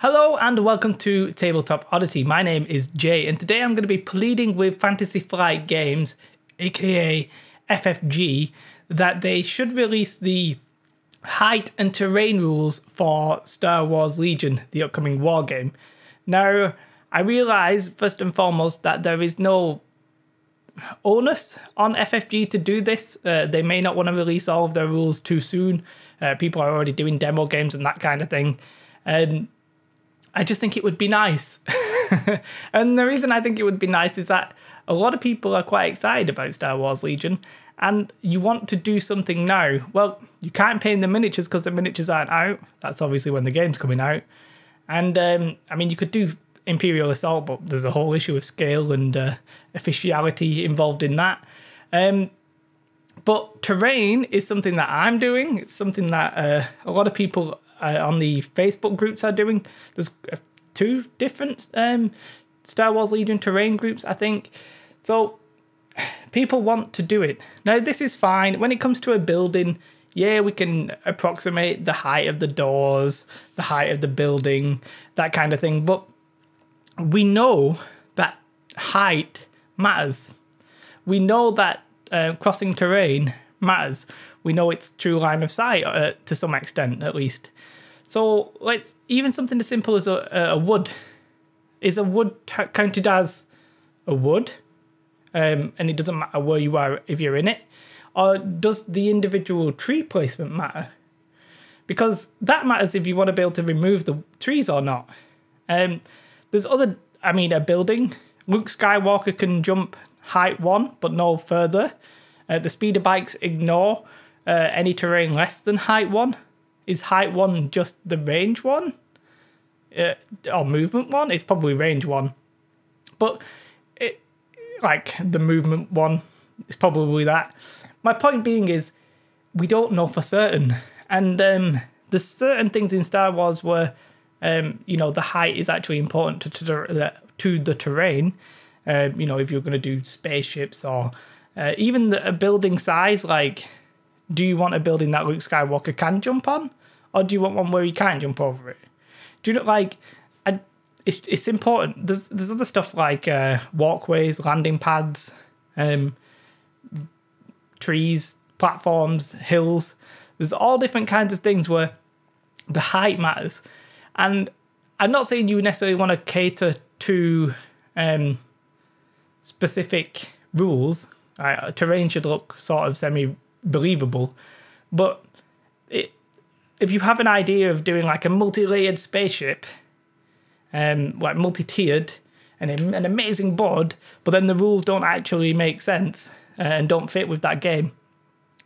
Hello and welcome to Tabletop Oddity. My name is Jay and today I'm going to be pleading with Fantasy Flight Games, aka FFG, that they should release the height and terrain rules for Star Wars Legion, the upcoming war game. Now, I realise first and foremost that there is no onus on FFG to do this. They may not want to release all of their rules too soon. People are already doing demo games and that kind of thing. I just think it would be nice. And the reason I think it would be nice is that a lot of people are quite excited about Star Wars Legion and you want to do something now. Well, you can't paint the miniatures because the miniatures aren't out. That's obviously when the game's coming out. And I mean, you could do Imperial Assault, but there's a whole issue of scale and officiality involved in that. But terrain is something that I'm doing. It's something that a lot of people on the Facebook groups are doing. There's two different Star Wars Legion terrain groups, I think. So people want to do it. Now, this is fine. When it comes to a building, yeah, we can approximate the height of the doors, the height of the building, that kind of thing. But we know that height matters. We know that crossing terrain matters. We know it's true line of sight to some extent, at least. So let's even something as simple as a wood. Is a wood counted as a wood? And it doesn't matter where you are if you're in it? Or does the individual tree placement matter? Because that matters if you want to be able to remove the trees or not. There's other, I mean, a building. Luke Skywalker can jump height 1, but no further. The speeder bikes ignore any terrain less than height 1. Is height 1 just the range 1? Or movement 1? It's probably range 1. But like the movement 1 is probably that. My point being is we don't know for certain. And there's certain things in Star Wars where you know, the height is actually important to the terrain. You know, if you're going to do spaceships or even a building size, like, do you want a building that Luke Skywalker can jump on? Or do you want one where he can't jump over it? Do you know, like, it's important. There's other stuff like walkways, landing pads, trees, platforms, hills. There's all different kinds of things where the height matters. And I'm not saying you necessarily want to cater to specific rules. Terrain should look sort of semi-believable. But if you have an idea of doing like a multi-layered spaceship, like multi-tiered, and an amazing board, but then the rules don't actually make sense and don't fit with that game,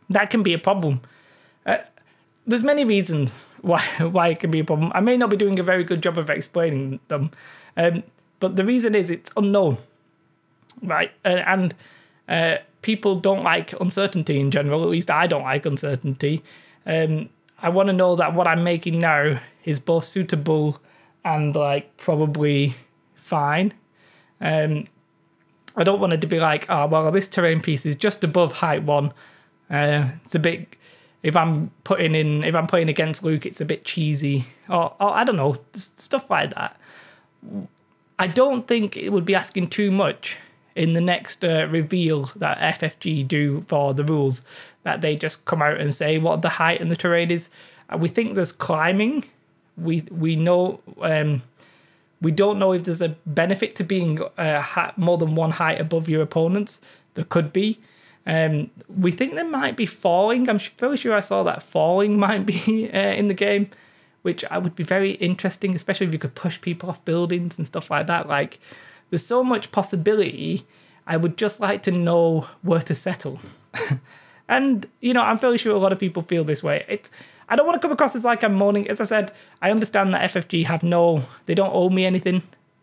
that can be a problem. There's many reasons why it can be a problem. I may not be doing a very good job of explaining them, but the reason is it's unknown, right? And people don't like uncertainty in general. At least I don't like uncertainty. I want to know that what I'm making now is both suitable and like probably fine. I don't want it to be like, oh well, this terrain piece is just above height 1. It's a bit. If I'm playing against Luke, it's a bit cheesy, or I don't know, stuff like that. I don't think it would be asking too much in the next reveal that FFG do for the rules, that they just come out and say what the height and the terrain is. We think there's climbing. We know we don't know if there's a benefit to being more than one height above your opponents. There could be. We think there might be falling. I'm fairly sure I saw that falling might be in the game, which I would be very interesting, especially if you could push people off buildings and stuff like that. Like, there's so much possibility. I would just like to know where to settle. And, you know, I'm fairly sure a lot of people feel this way. I don't want to come across as like I'm moaning. As I said, I understand that FFG they don't owe me anything.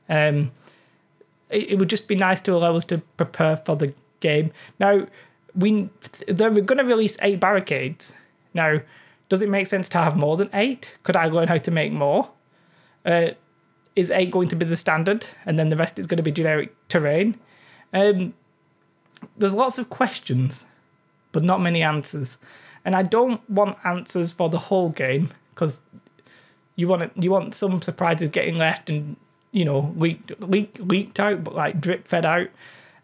It would just be nice to allow us to prepare for the game. Now, they're going to release 8 barricades. Now, does it make sense to have more than 8? Could I learn how to make more? Is 8 going to be the standard and then the rest is going to be generic terrain? There's lots of questions, but not many answers. And I don't want answers for the whole game because you want some surprises getting left and, you know, leaked out, but like drip fed out.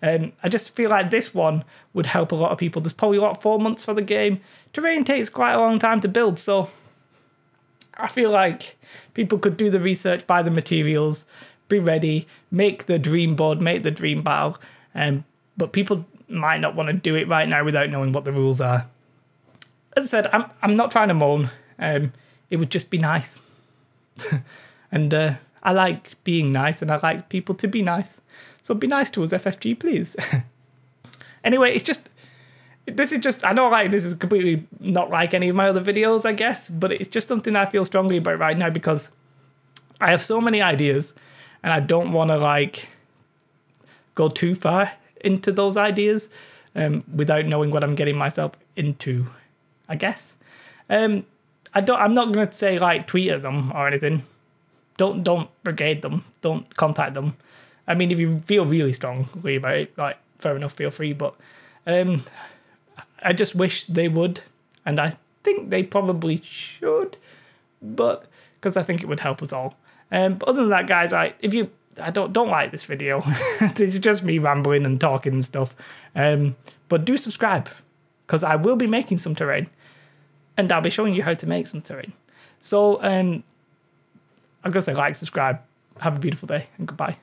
I just feel like this one would help a lot of people. There's probably 4 months for the game. Terrain takes quite a long time to build, so I feel like people could do the research, buy the materials, be ready, make the dream board, make the dream battle. But people might not want to do it right now without knowing what the rules are. As I said, I'm not trying to moan. It would just be nice. And I like being nice, and I like people to be nice. So be nice to us, FFG, please. Anyway, I know like this is completely not like any of my other videos, I guess, but it's just something I feel strongly about right now because I have so many ideas and I don't want to like go too far into those ideas without knowing what I'm getting myself into, I guess. I'm not going to say like tweet at them or anything. Don't brigade them. Don't contact them. I mean, if you feel really strongly about it, like, fair enough, feel free. But I just wish they would, and I think they probably should, but because I think it would help us all. But other than that, guys, I don't like this video. This is just me rambling and talking and stuff. But do subscribe, because I will be making some terrain, and I'll be showing you how to make some terrain. So I'm gonna say like, subscribe, have a beautiful day, and goodbye.